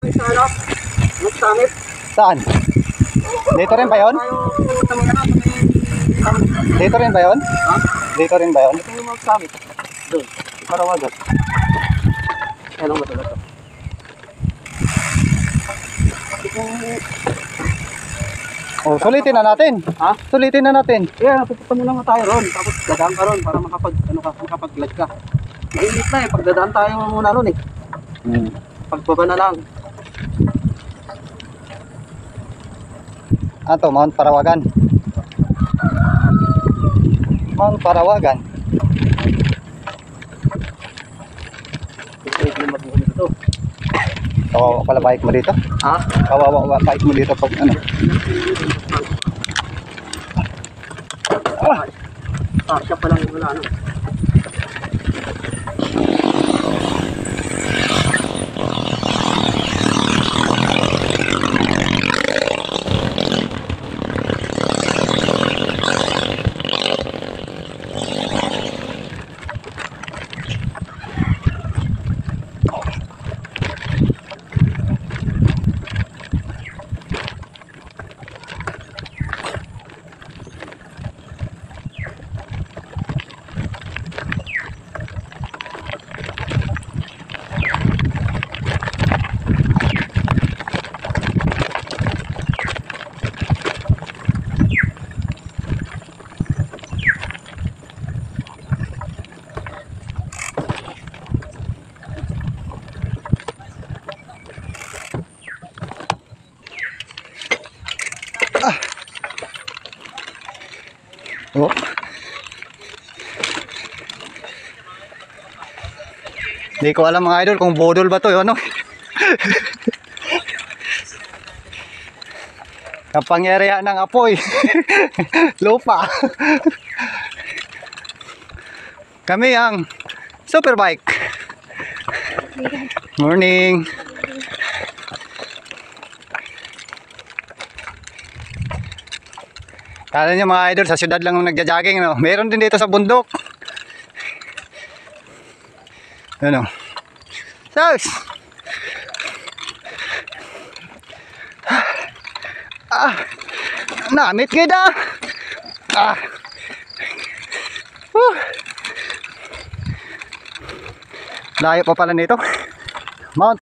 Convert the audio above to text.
Ano? Magsamit. Saan? Dito rin ba yun? Dito rin ba yun? Ha? Dito rin ba yun? Ito yung magsamit. Doon. Parawagan. Anong matulad to? Oh, sulitin na natin. Ha? Sulitin na natin. Yeah, pupunta mo lang tayo ron. Tapos dadaan ka ron para makapag-glide ka. Mainit na eh. Pag dadaan tayo muna ron eh. Pagbaba na lang. Ato, Mount Parawagan. Mount Parawagan. Ito yung mabuhay dito. Kawawa pala bike mo dito. Ha? Kawawa bike mo dito pag ano. Siya pa lang wala ano. Oh. Hindi ko alam mga idol kung bodol ba to, ano. Kapangyarihan ng apoy. Lupa. Kami ang Superbike. Morning. Kala nyo mga idol, sa syudad lang nagja-jogging, no? Meron din dito sa bundok. Ano? Sus! Namit kita! Layo pa pala nito. Mount